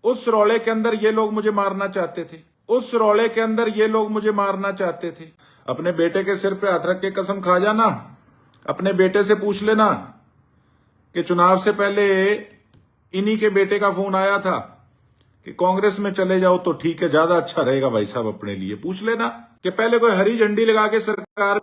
उस रौले के अंदर ये लोग मुझे मारना चाहते थे, उस रौले के अंदर ये लोग मुझे मारना चाहते थे। अपने बेटे के सिर पे हाथ रख के कसम खा जाना, अपने बेटे से पूछ लेना कि चुनाव से पहले इन्हीं के बेटे का फोन आया था कि कांग्रेस में चले जाओ तो ठीक है, ज्यादा अच्छा रहेगा भाई साहब अपने लिए। पूछ लेना कि पहले कोई हरी झंडी लगा के सरकार,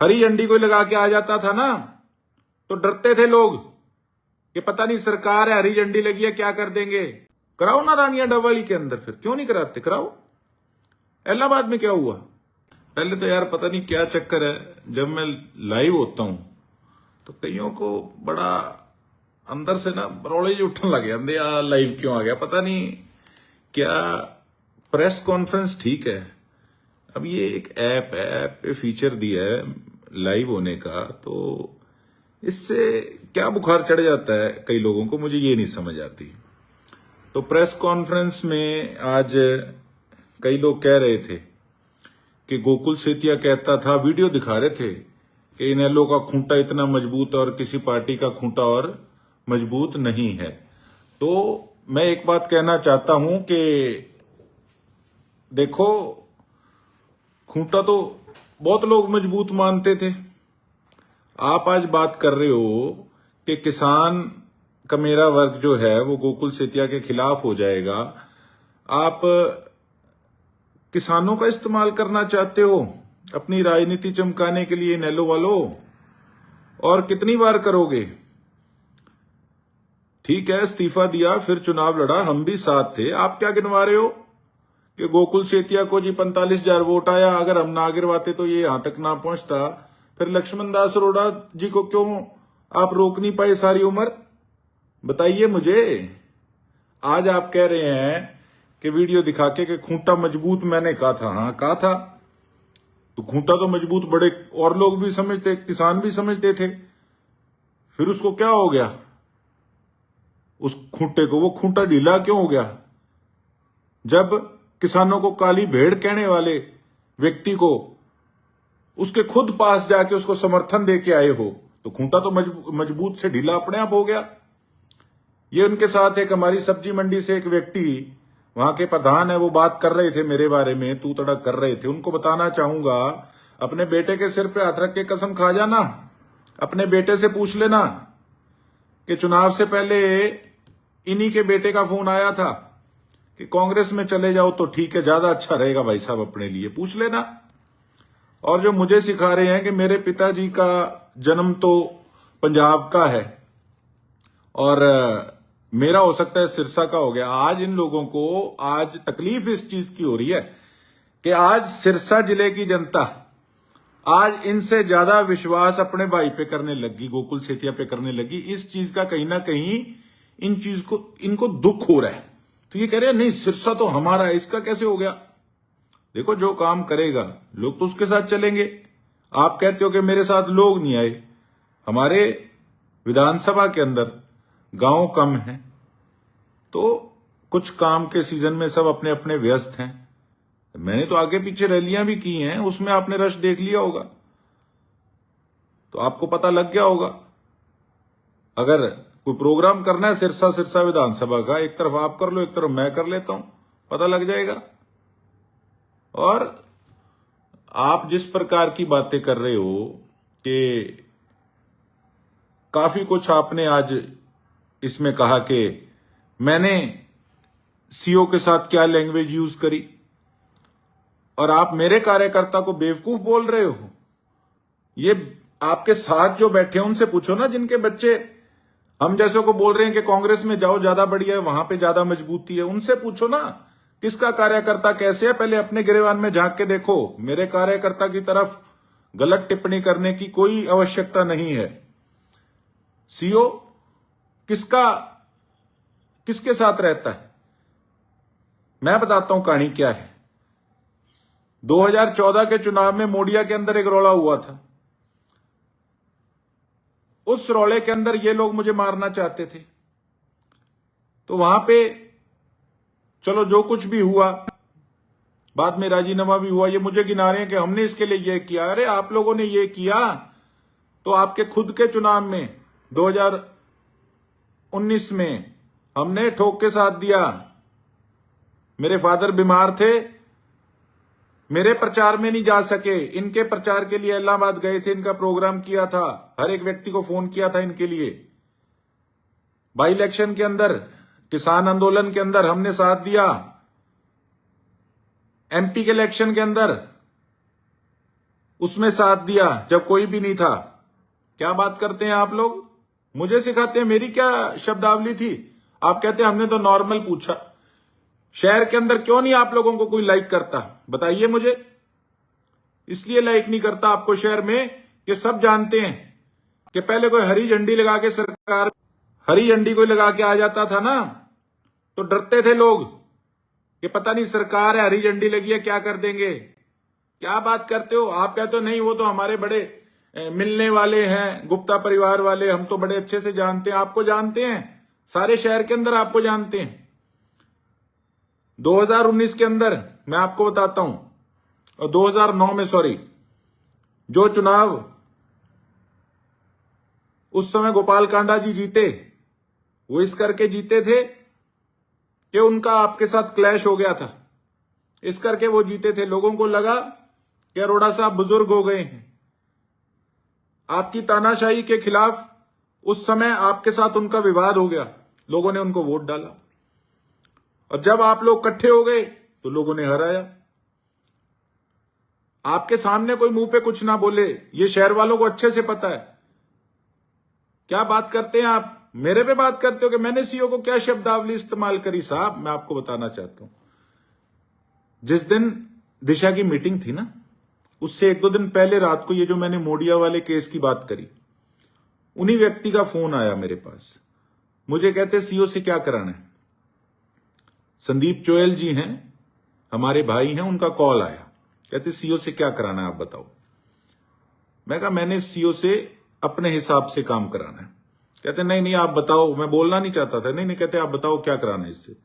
हरी झंडी कोई लगा के आ जाता था ना तो डरते थे लोग कि पता नहीं सरकार है, हरी झंडी लगी है, क्या कर देंगे। कराओ ना रानिया डबवाली के अंदर, फिर क्यों नहीं कराते, कराओ। इलाहाबाद में क्या हुआ? पहले तो यार पता नहीं क्या चक्कर है, जब मैं लाइव होता हूं तो कईयों को बड़ा अंदर से ना बरौले जी उठने लगे, अंदे यार लाइव क्यों आ गया, पता नहीं क्या। प्रेस कॉन्फ्रेंस ठीक है, अब ये एक ऐप पे फीचर दिया है लाइव होने का, तो इससे क्या बुखार चढ़ जाता है कई लोगों को, मुझे ये नहीं समझ आती। तो प्रेस कॉन्फ्रेंस में आज कई लोग कह रहे थे कि गोकुल सेतिया कहता था, वीडियो दिखा रहे थे कि इनेलो का खूंटा इतना मजबूत और किसी पार्टी का खूंटा और मजबूत नहीं है। तो मैं एक बात कहना चाहता हूं कि देखो, खूंटा तो बहुत लोग मजबूत मानते थे। आप आज बात कर रहे हो कि किसान का मेरा वर्ग जो है वो गोकुल सेतिया के खिलाफ हो जाएगा। आप किसानों का इस्तेमाल करना चाहते हो अपनी राजनीति चमकाने के लिए, इनेलो वालों, और कितनी बार करोगे? ठीक है, इस्तीफा दिया, फिर चुनाव लड़ा, हम भी साथ थे। आप क्या गिनवा रहे हो कि गोकुल सेतिया को जी 45,000 वोट आया, अगर हम ना गिरवाते तो ये यहां तक ना पहुंचता। फिर लक्ष्मण दास अरोड़ा जी को क्यों आप रोक नहीं पाए सारी उम्र, बताइए मुझे। आज आप कह रहे हैं कि वीडियो दिखा के कि खूंटा मजबूत, मैंने कहा था, हाँ कहा था, तो खूंटा तो मजबूत बड़े और लोग भी समझते, किसान भी समझते थे। फिर उसको क्या हो गया उस खूंटे को, वो खूंटा ढीला क्यों हो गया? जब किसानों को काली भेड़ कहने वाले व्यक्ति को उसके खुद पास जाके उसको समर्थन दे के आए हो, तो खूंटा तो मजबूत से ढीला अपने आप हो गया। ये उनके साथ एक हमारी सब्जी मंडी से एक व्यक्ति, वहां के प्रधान है, वो बात कर रहे थे मेरे बारे में, तू तड़क कर रहे थे। उनको बताना चाहूंगा, अपने बेटे के सिर पे हाथ रख के कसम खा जाना, अपने बेटे से पूछ लेना कि चुनाव से पहले इन्हीं के बेटे का फोन आया था कि कांग्रेस में चले जाओ तो ठीक है, ज्यादा अच्छा रहेगा भाई साहब अपने लिए। पूछ लेना। और जो मुझे सिखा रहे हैं कि मेरे पिताजी का जन्म तो पंजाब का है और मेरा हो सकता है सिरसा का हो गया, आज इन लोगों को आज तकलीफ इस चीज की हो रही है कि आज सिरसा जिले की जनता आज इनसे ज्यादा विश्वास अपने भाई पे करने लगी, गोकुल सेतिया पे करने लगी। इस चीज का कहीं ना कहीं इनको दुख हो रहा है। तो ये कह रहे हैं नहीं सिरसा तो हमारा है, इसका कैसे हो गया? देखो, जो काम करेगा लोग तो उसके साथ चलेंगे। आप कहते हो कि मेरे साथ लोग नहीं आए, हमारे विधानसभा के अंदर गांव कम है, तो कुछ काम के सीजन में सब अपने अपने व्यस्त हैं। मैंने तो आगे पीछे रैलियां भी की हैं, उसमें आपने रश देख लिया होगा, तो आपको पता लग गया होगा। अगर कोई प्रोग्राम करना है सिरसा विधानसभा का, एक तरफ आप कर लो, एक तरफ मैं कर लेता हूं, पता लग जाएगा। और आप जिस प्रकार की बातें कर रहे हो कि काफी कुछ आपने आज इसमें कहा कि मैंने सीओ के साथ क्या लैंग्वेज यूज करी, और आप मेरे कार्यकर्ता को बेवकूफ बोल रहे हो। ये आपके साथ जो बैठे हैं उनसे पूछो ना, जिनके बच्चे हम जैसे को बोल रहे हैं कि कांग्रेस में जाओ ज्यादा बढ़िया है, वहां पे ज्यादा मजबूती है, उनसे पूछो ना किसका कार्यकर्ता कैसे है। पहले अपने गिरेबान में झांक के देखो। मेरे कार्यकर्ता की तरफ गलत टिप्पणी करने की कोई आवश्यकता नहीं है। सीओ किसके साथ रहता है, मैं बताता हूं कहानी क्या है। 2014 के चुनाव में मोडिया के अंदर एक रौला हुआ था, उस रौले के अंदर ये लोग मुझे मारना चाहते थे। तो वहां पे चलो जो कुछ भी हुआ, बाद में राजीनामा भी हुआ, ये मुझे गिना रहे हैं कि हमने इसके लिए ये किया। अरे आप लोगों ने ये किया तो आपके खुद के चुनाव में 2019 में हमने ठोक के साथ दिया मेरे फादर बीमार थे, मेरे प्रचार में नहीं जा सके, इनके प्रचार के लिए इलाहाबाद गए थे, इनका प्रोग्राम किया था, हर एक व्यक्ति को फोन किया था इनके लिए। बाई इलेक्शन के अंदर, किसान आंदोलन के अंदर हमने साथ दिया, एमपी के इलेक्शन के अंदर उसमें साथ दिया जब कोई भी नहीं था। क्या बात करते हैं आप लोग, मुझे सिखाते हैं, मेरी क्या शब्दावली थी। आप कहते हैं हमने तो नॉर्मल पूछा। शहर के अंदर क्यों नहीं आप लोगों को कोई लाइक करता, बताइए मुझे। इसलिए लाइक नहीं करता आपको शहर में कि सब जानते हैं कि पहले कोई हरी झंडी लगा के सरकार, हरी झंडी कोई लगा के आ जाता था ना, तो डरते थे लोग कि पता नहीं सरकार है, हरी झंडी लगी है, क्या कर देंगे। क्या बात करते हो आप, कहते हो नहीं वो तो हमारे बड़े मिलने वाले हैं, गुप्ता परिवार वाले, हम तो बड़े अच्छे से जानते हैं। आपको जानते हैं, सारे शहर के अंदर आपको जानते हैं। 2019 के अंदर मैं आपको बताता हूं, और 2009 में सॉरी, जो चुनाव उस समय गोपाल कांडा जी जीते, वो इस करके जीते थे कि उनका आपके साथ क्लैश हो गया था, इस करके वो जीते थे। लोगों को लगा कि अरोड़ा साहब बुजुर्ग हो गए हैं। आपकी तानाशाही के खिलाफ उस समय आपके साथ उनका विवाद हो गया, लोगों ने उनको वोट डाला, और जब आप लोग इकट्ठे हो गए तो लोगों ने हराया। आपके सामने कोई मुंह पे कुछ ना बोले, ये शहर वालों को अच्छे से पता है। क्या बात करते हैं आप, मेरे पे बात करते हो कि मैंने सीओ को क्या शब्दावली इस्तेमाल करी। साहब मैं आपको बताना चाहता हूं, जिस दिन दिशा की मीटिंग थी ना, उससे 1-2 दिन पहले रात को ये जो मैंने मोडिया वाले केस की बात करी, उन्हीं व्यक्ति का फोन आया मेरे पास। मुझे कहते सीओ से क्या कराना है। संदीप चोयल जी हैं, हमारे भाई हैं, उनका कॉल आया, कहते सीओ से क्या कराना है आप बताओ। मैं कहा मैंने सीओ से अपने हिसाब से काम कराना है। कहते नहीं नहीं आप बताओ, मैं बोलना नहीं चाहता था। नहीं नहीं, कहते आप बताओ क्या कराना है इससे,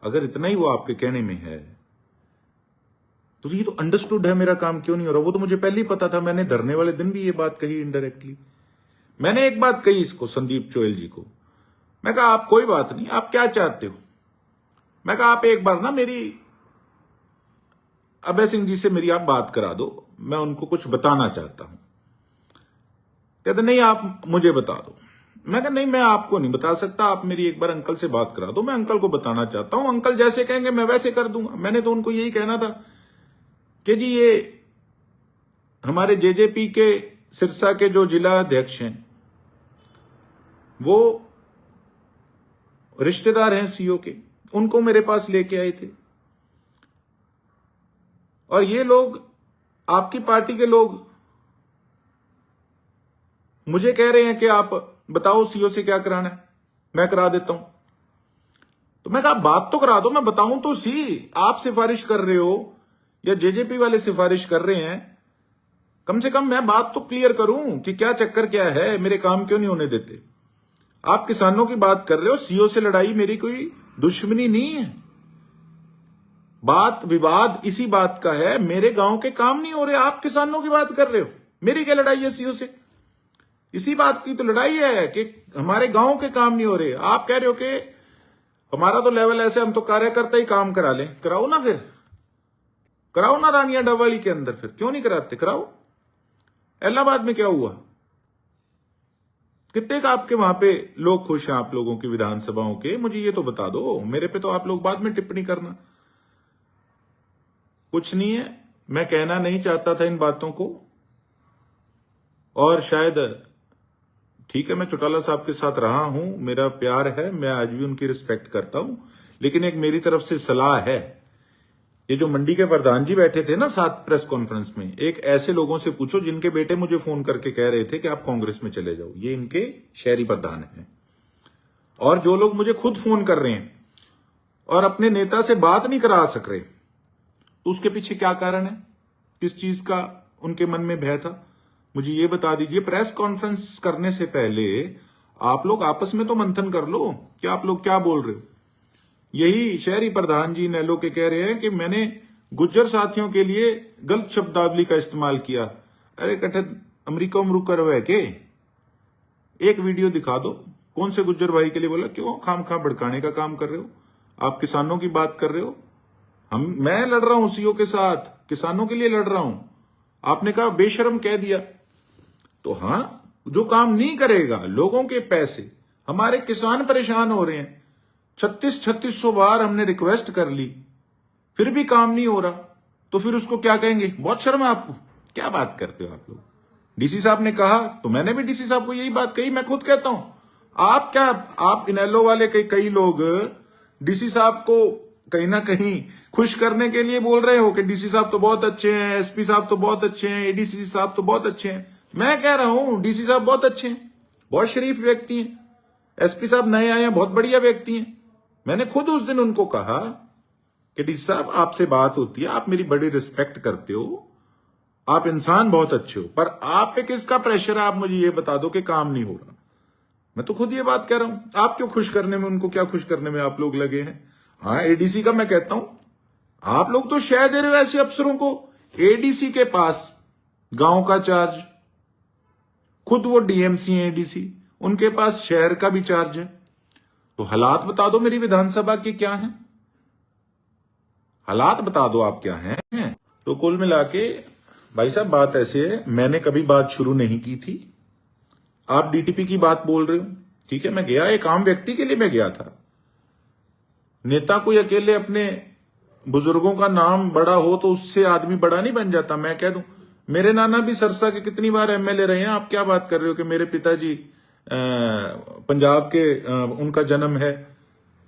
अगर इतना ही वो आपके कहने में है तो ये तो अंडरस्टूड है मेरा काम क्यों नहीं हो रहा। वो तो मुझे पहले ही पता था, मैंने धरने वाले दिन भी ये बात कही इनडायरेक्टली। मैंने एक बात कही इसको, संदीप चोयल जी को, मैं कहा आप कोई बात नहीं, आप क्या चाहते हो। मैं कहा आप एक बार ना मेरी अभय सिंह जी से मेरी आप बात करा दो, मैं उनको कुछ बताना चाहता हूं। कहते नहीं आप मुझे बता दो। मैं कहा नहीं मैं आपको नहीं बता सकता, आप मेरी एक बार अंकल से बात करा दो, मैं अंकल को बताना चाहता हूं, अंकल जैसे कहेंगे मैं वैसे कर दूंगा। मैंने तो उनको यही कहना था कि जी ये हमारे जेजेपी के सिरसा के जो जिला अध्यक्ष हैं, वो रिश्तेदार हैं सीओ के, उनको मेरे पास लेके आए थे, और ये लोग आपकी पार्टी के लोग मुझे कह रहे हैं कि आप बताओ सीओ से क्या कराना है, मैं करा देता हूं। तो मैं कहा बात तो करा दो, मैं बताऊं तो सी। आप सिफारिश कर रहे हो या जेजेपी वाले सिफारिश कर रहे हैं, कम से कम मैं बात तो क्लियर करूं कि क्या चक्कर क्या है, मेरे काम क्यों नहीं होने देते। आप किसानों की बात कर रहे हो, सीओ से लड़ाई मेरी कोई दुश्मनी नहीं है। बात विवाद इसी बात का है, मेरे गांव के काम नहीं हो रहे, आप किसानों की बात कर रहे हो, मेरी क्या लड़ाई है सीओ से। इसी बात की तो लड़ाई है कि हमारे गांव के काम नहीं हो रहे। आप कह रहे हो कि हमारा तो लेवल ऐसे, हम तो कार्यकर्ता ही काम करा लें। कराओ ना, फिर कराओ ना रानिया डवाली के अंदर, फिर क्यों नहीं कराते, कराओ। इलाहाबाद में क्या हुआ, कितने का आपके वहां पे लोग खुश हैं आप लोगों की विधानसभाओं के, मुझे ये तो बता दो। मेरे पे तो आप लोग बाद में टिप्पणी करना। कुछ नहीं है, मैं कहना नहीं चाहता था इन बातों को, और शायद ठीक है मैं चौटाला साहब के साथ रहा हूं, मेरा प्यार है, मैं आज भी उनकी रिस्पेक्ट करता हूं, लेकिन एक मेरी तरफ से सलाह है। ये जो मंडी के प्रधान जी बैठे थे ना साथ प्रेस कॉन्फ्रेंस में, एक ऐसे लोगों से पूछो जिनके बेटे मुझे फोन करके कह रहे थे कि आप कांग्रेस में चले जाओ, ये इनके शहरी प्रधान हैं। और जो लोग मुझे खुद फोन कर रहे हैं और अपने नेता से बात नहीं करा सक रहे, तो उसके पीछे क्या कारण है, किस चीज का उनके मन में भय था, मुझे ये बता दीजिए। प्रेस कॉन्फ्रेंस करने से पहले आप लोग आपस में तो मंथन कर लो कि आप लोग क्या बोल रहे हो। यही शहरी प्रधान जी नैलो के कह रहे हैं कि मैंने गुज्जर साथियों के लिए गलत शब्दावली का इस्तेमाल किया। अरे कठिन अमरीका उमरूका रहो है के, एक वीडियो दिखा दो कौन से गुज्जर भाई के लिए बोला। क्यों खाम खा भड़काने का काम कर रहे हो, आप किसानों की बात कर रहे हो। मैं लड़ रहा हूं सीओ के साथ, किसानों के लिए लड़ रहा हूं। आपने कहा बेशर्म कह दिया, तो हां, जो काम नहीं करेगा, लोगों के पैसे, हमारे किसान परेशान हो रहे हैं। 3600 बार हमने रिक्वेस्ट कर ली, फिर भी काम नहीं हो रहा, तो फिर उसको क्या कहेंगे? बहुत शर्म है आपको, क्या बात करते हो आप लोग। डीसी साहब ने कहा तो मैंने भी डीसी साहब को यही बात कही। मैं खुद कहता हूं, आप इनेलो वाले कई लोग डीसी साहब को कहीं ना कहीं खुश करने के लिए बोल रहे हो कि डीसी साहब तो बहुत अच्छे हैं, एसपी साहब तो बहुत अच्छे हैं, एडीसी साहब तो बहुत अच्छे हैं। मैं कह रहा हूं डीसी साहब बहुत अच्छे हैं, बहुत शरीफ व्यक्ति हैं। एसपी साहब नए आए हैं, बहुत बढ़िया व्यक्ति हैं। मैंने खुद उस दिन उनको कहा कि डीसी साहब, आपसे बात होती है, आप मेरी बड़ी रिस्पेक्ट करते हो, आप इंसान बहुत अच्छे हो, पर आप पे किसका प्रेशर है? आप मुझे ये बता दो कि काम नहीं हो रहा। मैं तो खुद ये बात कह रहा हूं। आप क्यों खुश करने में, उनको क्या खुश करने में आप लोग लगे हैं? हाँ, एडीसी का मैं कहता हूं, आप लोग तो शय दे रहे हो ऐसे अफसरों को। एडीसी के पास गांव का चार्ज, खुद वो डीएमसी है एडीसी, उनके पास शहर का भी चार्ज है। तो हालात बता दो मेरी विधानसभा के क्या हैं, हालात बता दो आप क्या हैं। तो कुल मिला के भाई साहब बात ऐसे है, मैंने कभी बात शुरू नहीं की थी। आप डीटीपी की बात बोल रहे हो, ठीक है, मैं गया, एक आम व्यक्ति के लिए मैं गया था। नेता कोई अकेले अपने बुजुर्गों का नाम बड़ा हो तो उससे आदमी बड़ा नहीं बन जाता। मैं कह दूं, मेरे नाना भी सरसा के कितनी बार एमएलए रहे हैं। आप क्या बात कर रहे हो कि मेरे पिताजी पंजाब के उनका जन्म है,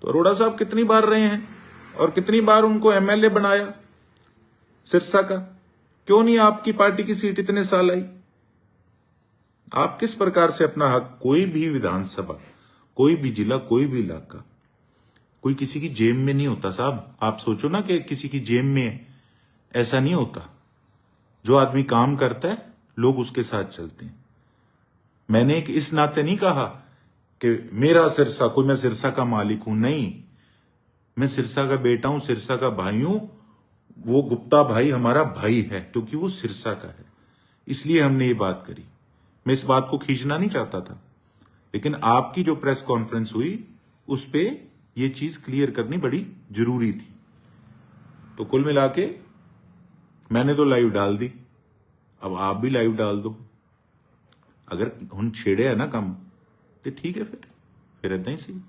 तो अरोड़ा साहब कितनी बार रहे हैं और कितनी बार उनको एमएलए बनाया सिरसा का। क्यों नहीं आपकी पार्टी की सीट इतने साल आई? आप किस प्रकार से अपना हक, कोई भी विधानसभा, कोई भी जिला, कोई भी इलाका, कोई किसी की जेब में नहीं होता साहब। आप सोचो ना कि किसी की जेब में ऐसा नहीं होता। जो आदमी काम करता है, लोग उसके साथ चलते हैं। मैंने एक इस नाते नहीं कहा कि मेरा सिरसा, कोई मैं सिरसा का मालिक हूं, नहीं, मैं सिरसा का बेटा हूं, सिरसा का भाई हूं। वो गुप्ता भाई हमारा भाई है क्योंकि वो सिरसा का है, इसलिए हमने ये बात करी। मैं इस बात को खींचना नहीं चाहता था, लेकिन आपकी जो प्रेस कॉन्फ्रेंस हुई उस पे ये चीज क्लियर करनी बड़ी जरूरी थी। तो कुल मिला के मैंने तो लाइव डाल दी, अब आप भी लाइव डाल दो। अगर हम छेड़े है ना कम, तो ठीक है, फिर इतना ही सही।